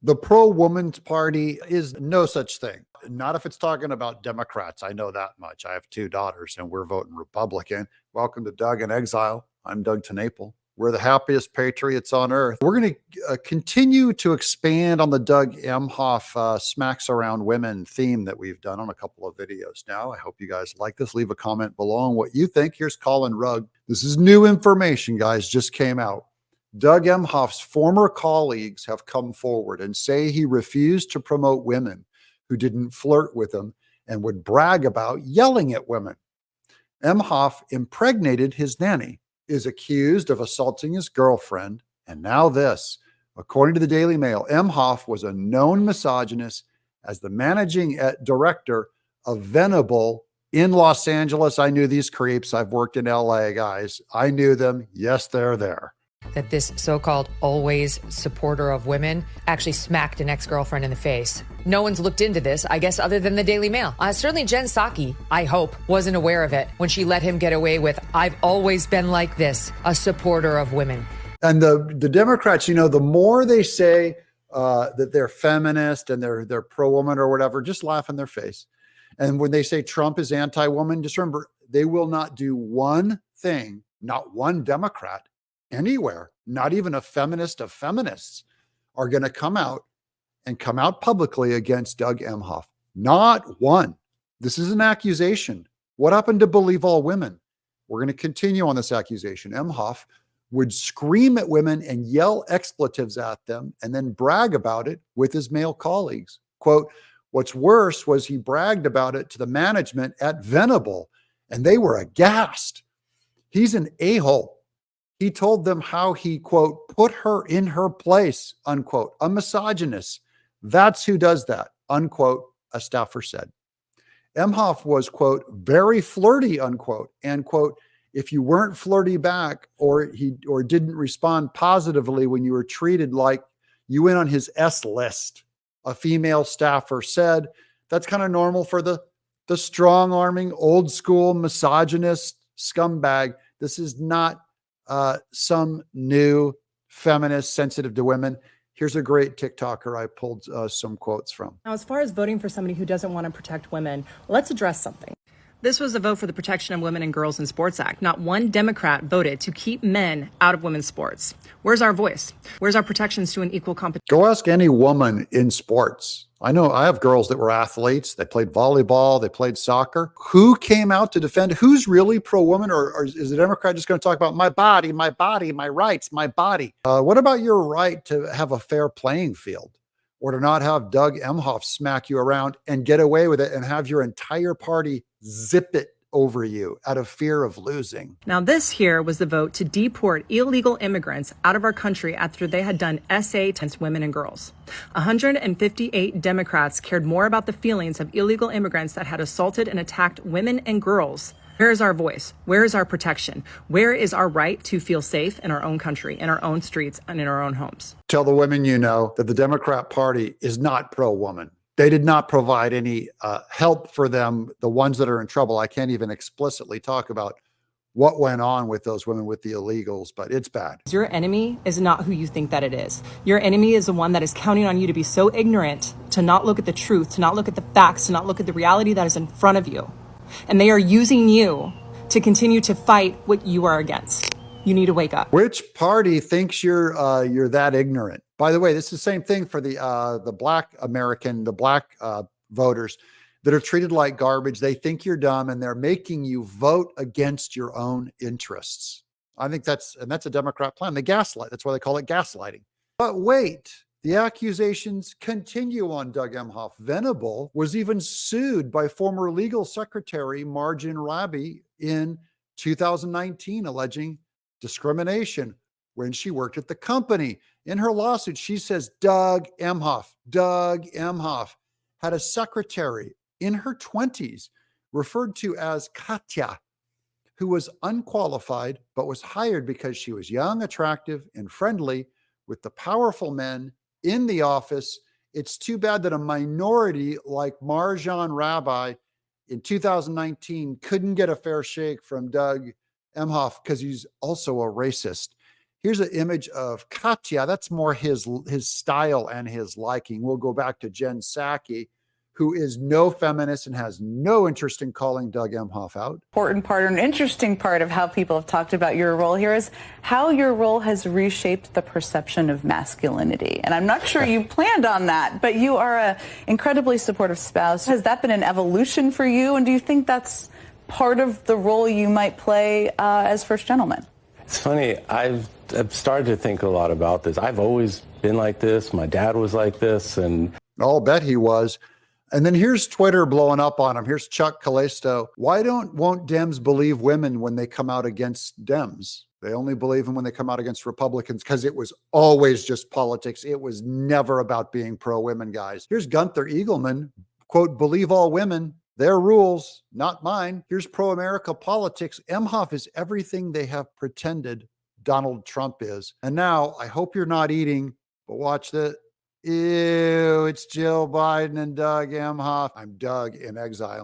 The pro-woman's party is no such thing. Not if it's talking about Democrats. I know that much. I have 2 daughters and we're voting Republican. Welcome to Doug in Exile. I'm Doug TeNapel. We're the happiest patriots on earth. We're going to continue to expand on the Doug Emhoff smacks around women theme that we've done on a couple of videos now. I hope you guys like this. Leave a comment below on what you think. Here's Colin Rugg. This is new information, guys, just came out. Doug Emhoff's former colleagues have come forward and say he refused to promote women who didn't flirt with him and would brag about yelling at women. Emhoff impregnated his nanny, is accused of assaulting his girlfriend, and now this. According to the Daily Mail, Emhoff was a known misogynist as the managing director of Venable in Los Angeles. I knew these creeps. I've worked in LA, guys. I knew them. Yes, they're there. That this so-called always supporter of women actually smacked an ex-girlfriend in the face. No one's looked into this, I guess, other than the Daily Mail. Certainly Jen Psaki, I hope, wasn't aware of it when she let him get away with, "I've always been like this, a supporter of women." And the Democrats, you know, the more they say that they're feminist and they're pro-woman or whatever, just laugh in their face. And when they say Trump is anti-woman, just remember, they will not do one thing, not one Democrat anywhere, not even a feminist of feminists, are going to come out publicly against Doug Emhoff. Not one. This is an accusation. What happened to believe all women? We're going to continue on this accusation. Emhoff would scream at women and yell expletives at them and then brag about it with his male colleagues. Quote, what's worse was he bragged about it to the management at Venable, and they were aghast. He's an a-hole. He told them how he, quote, put her in her place, unquote, a misogynist. That's who does that, unquote, a staffer said. Emhoff was, quote, very flirty, unquote, and, quote, if you weren't flirty back or didn't respond positively when you were treated like you went on his S list, a female staffer said. That's kind of normal for the strong-arming, old-school misogynist scumbag. This is not some new feminist sensitive to women. Here's a great TikToker I pulled some quotes from. Now, as far as voting for somebody who doesn't want to protect women, let's address something. This was a vote for the Protection of Women and Girls in Sports Act. Not one Democrat voted to keep men out of women's sports. Where's our voice? Where's our protections to an equal competition? Go ask any woman in sports. I know I have girls that were athletes. They played volleyball. They played soccer. Who came out to defend? Who's really pro-woman? Or is the Democrat just going to talk about my body, my rights, my body? What about your right to have a fair playing field? Or to not have Doug Emhoff smack you around and get away with it and have your entire party zip it over you out of fear of losing. Now, this here was the vote to deport illegal immigrants out of our country after they had done SA against women and girls. 158 Democrats cared more about the feelings of illegal immigrants that had assaulted and attacked women and girls. Where is our voice? Where is our protection? Where is our right to feel safe in our own country, in our own streets, and in our own homes? Tell the women you know that the Democrat Party is not pro-woman. They did not provide any help for them, the ones that are in trouble. I can't even explicitly talk about what went on with those women, with the illegals, but it's bad. Your enemy is not who you think that it is. Your enemy is the one that is counting on you to be so ignorant, to not look at the truth, to not look at the facts, to not look at the reality that is in front of you. And they are using you to continue to fight what you are against. You need to wake up. Which party thinks you're that ignorant? By the way, this is the same thing for the black voters that are treated like garbage. They think you're dumb and they're making you vote against your own interests. I think that's a Democrat plan. They gaslight. That's why they call it gaslighting. But wait. The accusations continue on Doug Emhoff. Venable was even sued by former legal secretary Margin Raby in 2019, alleging discrimination when she worked at the company. In her lawsuit, she says Doug Emhoff had a secretary in her 20s referred to as Katya, who was unqualified but was hired because she was young, attractive, and friendly with the powerful men in the office. It's too bad that a minority like Marjan Raby in 2019 couldn't get a fair shake from Doug Emhoff because he's also a racist. Here's an image of Katya. That's more his style and his liking. We'll go back to Jen Psaki, who is no feminist and has no interest in calling Doug Emhoff out. Important part, or an interesting part of how people have talked about your role here is how your role has reshaped the perception of masculinity. And I'm not sure you planned on that, but you are an incredibly supportive spouse. Has that been an evolution for you? And do you think that's part of the role you might play as first gentleman? It's funny. I've started to think a lot about this. I've always been like this. My dad was like this. And I'll bet he was. And then here's Twitter blowing up on him. Here's Chuck Callisto. Why won't Dems believe women when they come out against Dems? They only believe them when they come out against Republicans because it was always just politics. It was never about being pro-women, guys. Here's Gunther Eagleman, quote, believe all women, their rules, not mine. Here's pro-America politics. Emhoff is everything they have pretended Donald Trump is. And now I hope you're not eating, but watch this. Ew, it's Jill Biden and Doug Emhoff. I'm Doug in exile.